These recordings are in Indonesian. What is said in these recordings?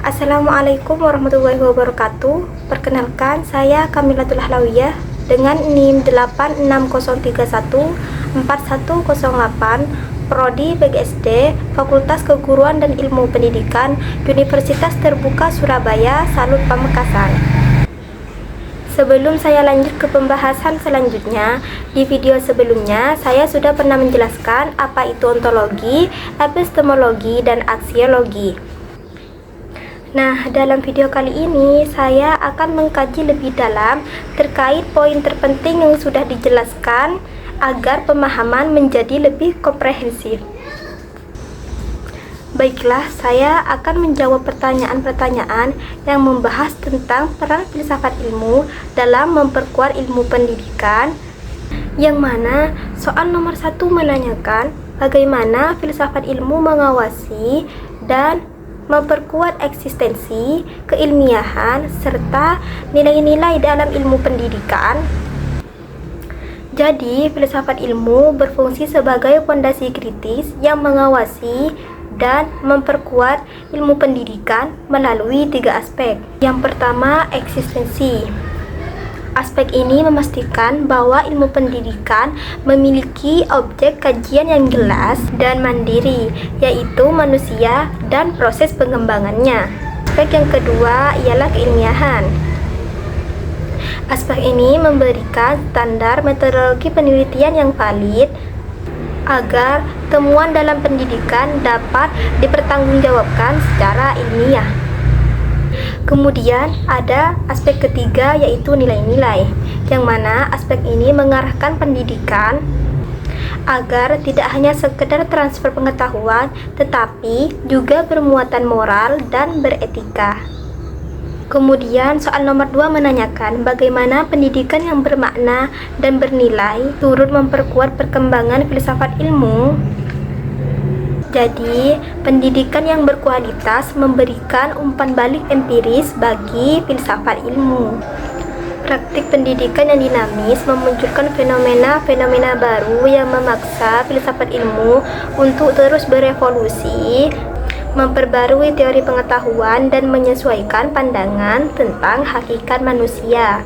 Assalamualaikum warahmatullahi wabarakatuh. Perkenalkan, saya Kamilatul Ahlawiyah dengan NIM 860314108, Prodi PGSD, Fakultas Keguruan dan Ilmu Pendidikan, Universitas Terbuka Surabaya, Salut Pamekasan. Sebelum saya lanjut ke pembahasan selanjutnya, di video sebelumnya saya sudah pernah menjelaskan apa itu ontologi, epistemologi, dan aksiologi. Nah, dalam video kali ini saya akan mengkaji lebih dalam terkait poin terpenting yang sudah dijelaskan agar pemahaman menjadi lebih komprehensif. Baiklah, saya akan menjawab pertanyaan-pertanyaan yang membahas tentang peran filsafat ilmu dalam memperkuat ilmu pendidikan, yang mana soal nomor 1 menanyakan bagaimana filsafat ilmu mengawasi dan memperkuat eksistensi, keilmiahan, serta nilai-nilai dalam ilmu pendidikan. Jadi, filsafat ilmu berfungsi sebagai fondasi kritis yang mengawasi dan memperkuat ilmu pendidikan melalui 3 aspek. Yang pertama, eksistensi. Aspek ini memastikan bahwa ilmu pendidikan memiliki objek kajian yang jelas dan mandiri, yaitu manusia dan proses pengembangannya. Aspek yang kedua ialah keilmiahan. Aspek ini memberikan standar metodologi penelitian yang valid agar temuan dalam pendidikan dapat dipertanggungjawabkan secara ilmiah. Kemudian ada aspek ketiga, yaitu nilai-nilai, yang mana aspek ini mengarahkan pendidikan agar tidak hanya sekedar transfer pengetahuan, tetapi juga bermuatan moral dan beretika. Kemudian soal nomor 2 menanyakan bagaimana pendidikan yang bermakna dan bernilai turut memperkuat perkembangan filsafat ilmu. Jadi, pendidikan yang berkualitas memberikan umpan balik empiris bagi filsafat ilmu. Praktik pendidikan yang dinamis memunculkan fenomena-fenomena baru yang memaksa filsafat ilmu untuk terus berevolusi, memperbarui teori pengetahuan, dan menyesuaikan pandangan tentang hakikat manusia.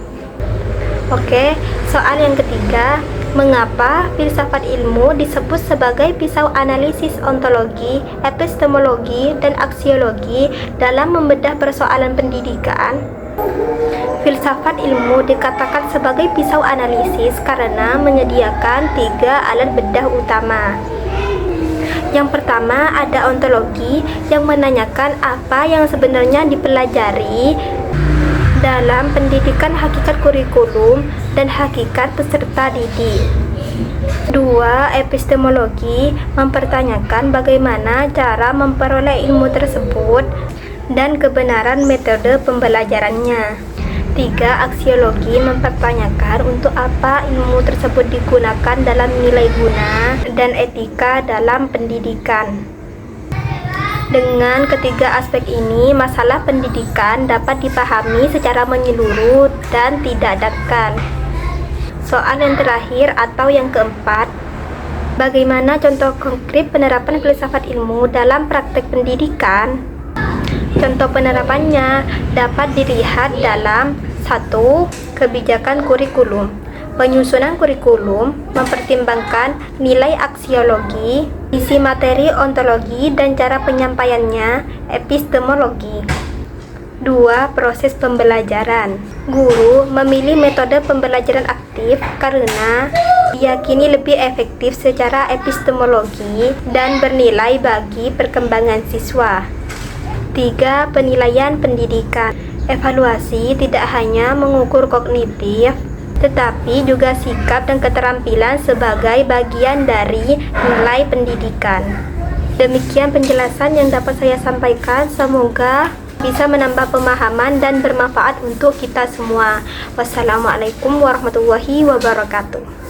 Oke, soal yang ketiga, mengapa filsafat ilmu disebut sebagai pisau analisis ontologi, epistemologi, dan aksiologi dalam membedah persoalan pendidikan? Filsafat ilmu dikatakan sebagai pisau analisis karena menyediakan 3 alat bedah utama. Yang pertama ada ontologi yang menanyakan apa yang sebenarnya dipelajari dalam pendidikan, hakikat kurikulum dan hakikat peserta didik. 2. Epistemologi mempertanyakan bagaimana cara memperoleh ilmu tersebut dan kebenaran metode pembelajarannya. 3. Aksiologi mempertanyakan untuk apa ilmu tersebut digunakan dalam nilai guna dan etika dalam pendidikan. Dengan ketiga aspek ini, masalah pendidikan dapat dipahami secara menyeluruh dan tidak dangkal. Soal yang terakhir atau yang keempat, bagaimana contoh konkret penerapan filsafat ilmu dalam praktek pendidikan? Contoh penerapannya dapat dilihat dalam 1. Kebijakan kurikulum. Penyusunan kurikulum mempertimbangkan nilai aksiologi, isi materi ontologi, dan cara penyampaiannya, epistemologi. 2. Proses pembelajaran. Guru memilih metode pembelajaran aktif karena diyakini lebih efektif secara epistemologi dan bernilai bagi perkembangan siswa. 3. Penilaian pendidikan. Evaluasi tidak hanya mengukur kognitif, tetapi juga sikap dan keterampilan sebagai bagian dari nilai pendidikan. Demikian penjelasan yang dapat saya sampaikan, semoga bisa menambah pemahaman dan bermanfaat untuk kita semua. Wassalamualaikum warahmatullahi wabarakatuh.